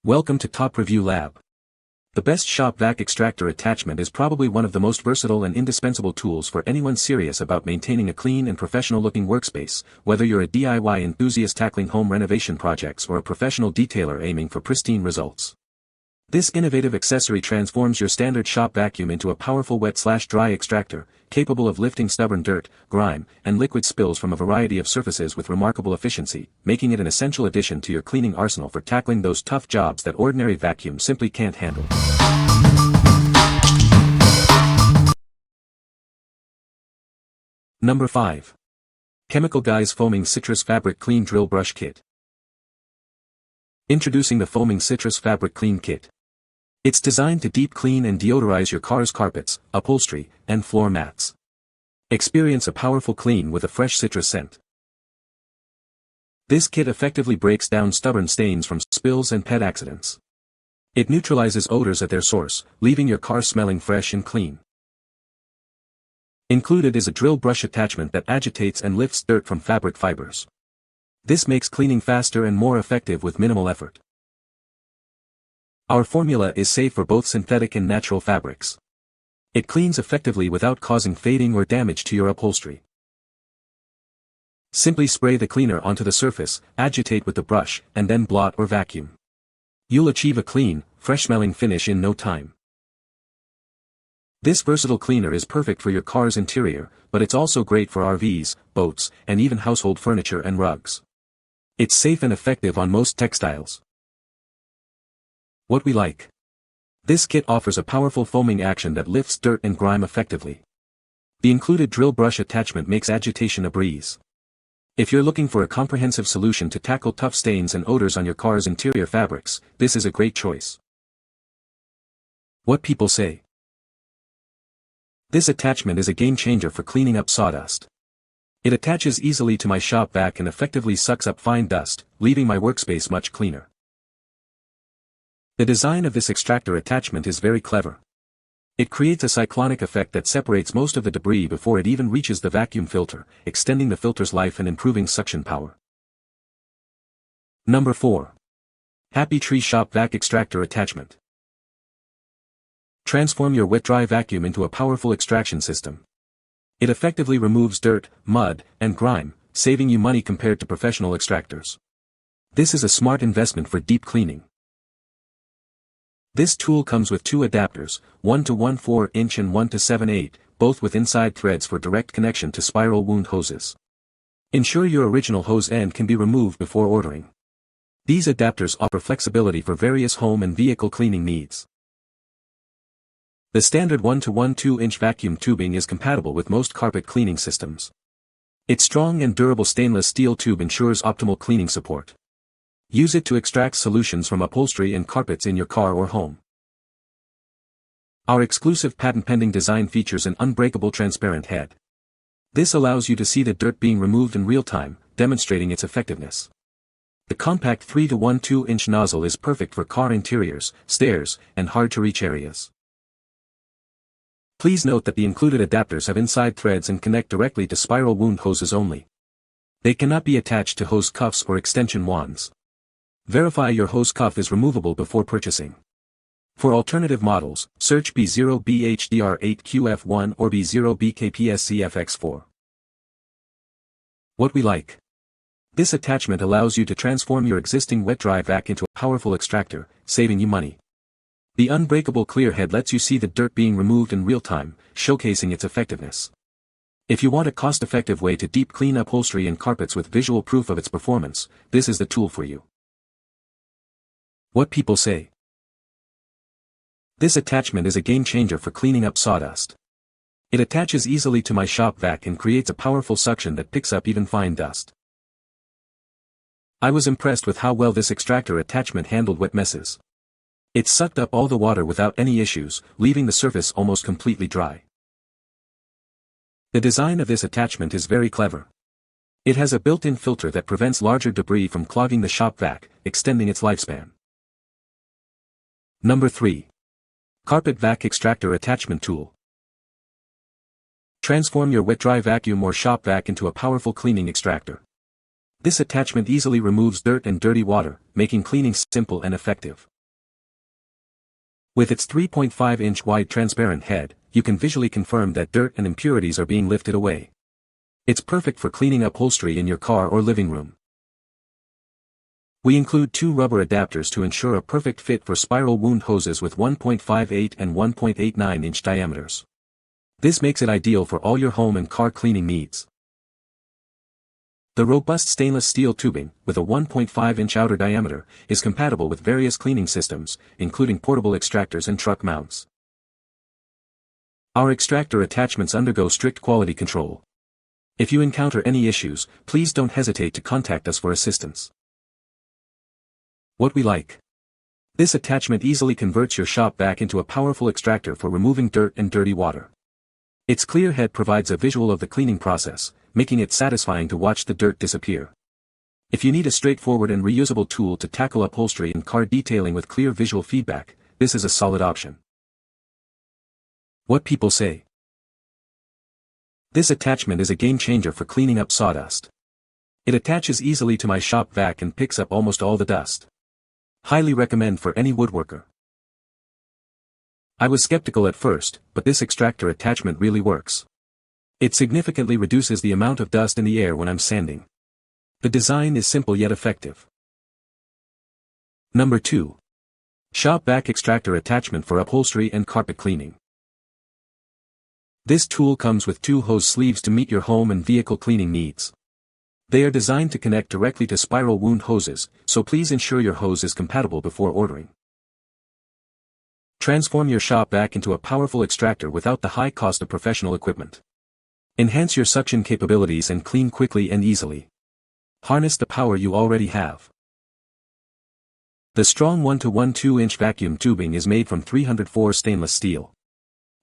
Welcome to Top Review Lab. The best Shop Vac Extractor Attachment is probably one of the most versatile and indispensable tools for anyone serious about maintaining a clean and professional-looking workspace, whether you're a DIY enthusiast tackling home renovation projects or a professional detailer aiming for pristine results. This innovative accessory transforms your standard shop vacuum into a powerful wet/dry extractor, capable of lifting stubborn dirt, grime, and liquid spills from a variety of surfaces with remarkable efficiency, making it an essential addition to your cleaning arsenal for tackling those tough jobs that ordinary vacuums simply can't handle. Number 5. Chemical Guys Foaming Citrus Fabric Clean Drill Brush Kit. Introducing the Foaming Citrus Fabric Clean Kit. It's designed to deep clean and deodorize your car's carpets, upholstery, and floor mats. Experience a powerful clean with a fresh citrus scent. This kit effectively breaks down stubborn stains from spills and pet accidents. It neutralizes odors at their source, leaving your car smelling fresh and clean. Included is a drill brush attachment that agitates and lifts dirt from fabric fibers. This makes cleaning faster and more effective with minimal effort. Our formula is safe for both synthetic and natural fabrics. It cleans effectively without causing fading or damage to your upholstery. Simply spray the cleaner onto the surface, agitate with the brush, and then blot or vacuum. You'll achieve a clean, fresh-smelling finish in no time. This versatile cleaner is perfect for your car's interior, but it's also great for RVs, boats, and even household furniture and rugs. It's safe and effective on most textiles. What we like. This kit offers a powerful foaming action that lifts dirt and grime effectively. The included drill brush attachment makes agitation a breeze. If you're looking for a comprehensive solution to tackle tough stains and odors on your car's interior fabrics, this is a great choice. What people say. This attachment is a game changer for cleaning up sawdust. It attaches easily to my shop vac and effectively sucks up fine dust, leaving my workspace much cleaner. The design of this extractor attachment is very clever. It creates a cyclonic effect that separates most of the debris before it even reaches the vacuum filter, extending the filter's life and improving suction power. Number 4. Happy Tree Shop Vac Extractor Attachment. Transform your wet-dry vacuum into a powerful extraction system. It effectively removes dirt, mud, and grime, saving you money compared to professional extractors. This is a smart investment for deep cleaning. This tool comes with two adapters, one to 1/4 inch and one to 7/8, both with inside threads for direct connection to spiral wound hoses. Ensure your original hose end can be removed before ordering. These adapters offer flexibility for various home and vehicle cleaning needs. The standard 1 to 1/2 inch vacuum tubing is compatible with most carpet cleaning systems. Its strong and durable stainless steel tube ensures optimal cleaning support. Use it to extract solutions from upholstery and carpets in your car or home. Our exclusive patent-pending design features an unbreakable transparent head. This allows you to see the dirt being removed in real time, demonstrating its effectiveness. The compact 3 to 1/2 inch nozzle is perfect for car interiors, stairs, and hard-to-reach areas. Please note that the included adapters have inside threads and connect directly to spiral wound hoses only. They cannot be attached to hose cuffs or extension wands. Verify your hose cuff is removable before purchasing. For alternative models, search B0BHDR8QF1 or B0BKPSCFX4. What we like. This attachment allows you to transform your existing wet-dry vac into a powerful extractor, saving you money. The unbreakable clear head lets you see the dirt being removed in real time, showcasing its effectiveness. If you want a cost-effective way to deep clean upholstery and carpets with visual proof of its performance, this is the tool for you. What people say. This attachment is a game changer for cleaning up sawdust. It attaches easily to my shop vac and creates a powerful suction that picks up even fine dust. I was impressed with how well this extractor attachment handled wet messes. It sucked up all the water without any issues, leaving the surface almost completely dry. The design of this attachment is very clever. It has a built-in filter that prevents larger debris from clogging the shop vac, extending its lifespan. Number 3. Carpet Vac Extractor Attachment Tool. Transform your wet-dry vacuum or shop vac into a powerful cleaning extractor. This attachment easily removes dirt and dirty water, making cleaning simple and effective. With its 3.5-inch wide transparent head, you can visually confirm that dirt and impurities are being lifted away. It's perfect for cleaning upholstery in your car or living room. We include two rubber adapters to ensure a perfect fit for spiral wound hoses with 1.58 and 1.89-inch diameters. This makes it ideal for all your home and car cleaning needs. The robust stainless steel tubing, with a 1.5-inch outer diameter, is compatible with various cleaning systems, including portable extractors and truck mounts. Our extractor attachments undergo strict quality control. If you encounter any issues, please don't hesitate to contact us for assistance. What we like. This attachment easily converts your shop vac into a powerful extractor for removing dirt and dirty water. Its clear head provides a visual of the cleaning process, making it satisfying to watch the dirt disappear. If you need a straightforward and reusable tool to tackle upholstery and car detailing with clear visual feedback, this is a solid option. What people say. This attachment is a game changer for cleaning up sawdust. It attaches easily to my shop vac and picks up almost all the dust. Highly recommend for any woodworker. I was skeptical at first, but this extractor attachment really works. It significantly reduces the amount of dust in the air when I'm sanding. The design is simple yet effective. Number 2. Shop Vac Extractor Attachment for upholstery and carpet cleaning. This tool comes with two hose sleeves to meet your home and vehicle cleaning needs. They are designed to connect directly to spiral wound hoses, so please ensure your hose is compatible before ordering. Transform your shop vac into a powerful extractor without the high cost of professional equipment. Enhance your suction capabilities and clean quickly and easily. Harness the power you already have. The strong 1-to-1.2-inch vacuum tubing is made from 304 stainless steel.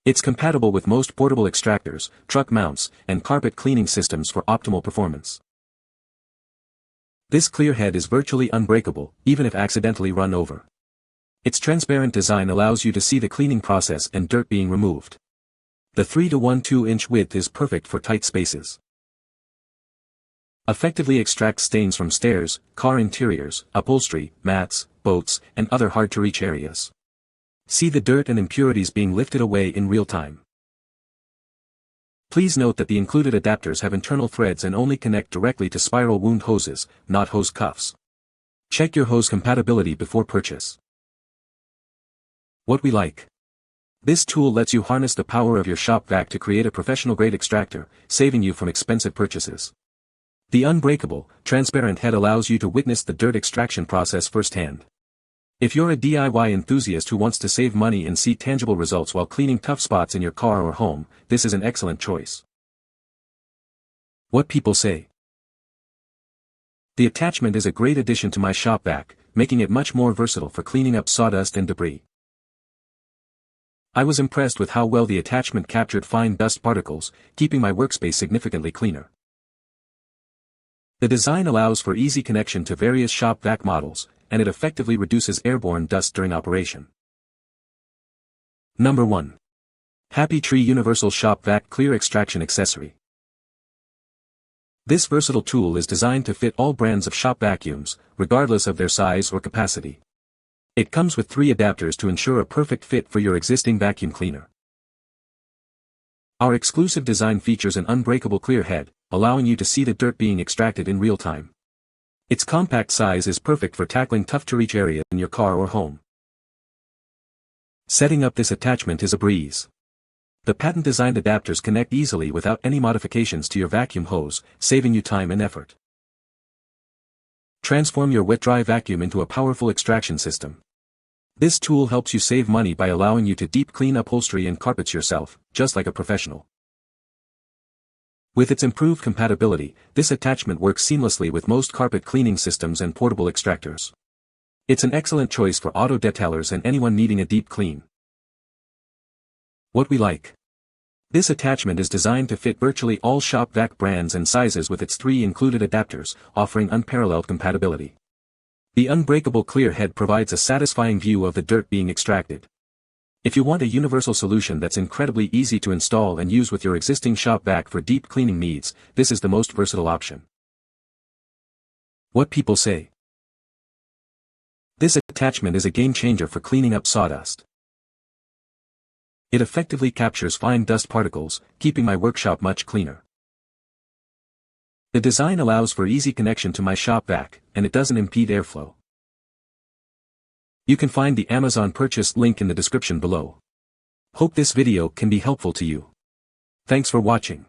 It's compatible with most portable extractors, truck mounts, and carpet cleaning systems for optimal performance. This clear head is virtually unbreakable, even if accidentally run over. Its transparent design allows you to see the cleaning process and dirt being removed. The 3-to-1.2-inch width is perfect for tight spaces. Effectively extracts stains from stairs, car interiors, upholstery, mats, boats, and other hard-to-reach areas. See the dirt and impurities being lifted away in real time. Please note that the included adapters have internal threads and only connect directly to spiral wound hoses, not hose cuffs. Check your hose compatibility before purchase. What we like. This tool lets you harness the power of your shop vac to create a professional-grade extractor, saving you from expensive purchases. The unbreakable, transparent head allows you to witness the dirt extraction process firsthand. If you're a DIY enthusiast who wants to save money and see tangible results while cleaning tough spots in your car or home, this is an excellent choice. What people say. The attachment is a great addition to my shop vac, making it much more versatile for cleaning up sawdust and debris. I was impressed with how well the attachment captured fine dust particles, keeping my workspace significantly cleaner. The design allows for easy connection to various shop vac models, and it effectively reduces airborne dust during operation. Number 1. Happy Tree Universal Shop Vac Clear Extraction Accessory. This versatile tool is designed to fit all brands of shop vacuums, regardless of their size or capacity. It comes with 3 adapters to ensure a perfect fit for your existing vacuum cleaner. Our exclusive design features an unbreakable clear head, allowing you to see the dirt being extracted in real time. Its compact size is perfect for tackling tough-to-reach areas in your car or home. Setting up this attachment is a breeze. The patent-designed adapters connect easily without any modifications to your vacuum hose, saving you time and effort. Transform your wet-dry vacuum into a powerful extraction system. This tool helps you save money by allowing you to deep clean upholstery and carpets yourself, just like a professional. With its improved compatibility, this attachment works seamlessly with most carpet cleaning systems and portable extractors. It's an excellent choice for auto detailers and anyone needing a deep clean. What we like. This attachment is designed to fit virtually all shop vac brands and sizes with its 3 included adapters, offering unparalleled compatibility. The unbreakable clear head provides a satisfying view of the dirt being extracted. If you want a universal solution that's incredibly easy to install and use with your existing shop vac for deep cleaning needs, this is the most versatile option. What people say. This attachment is a game changer for cleaning up sawdust. It effectively captures fine dust particles, keeping my workshop much cleaner. The design allows for easy connection to my shop vac, and it doesn't impede airflow. You can find the Amazon purchase link in the description below. Hope this video can be helpful to you. Thanks for watching.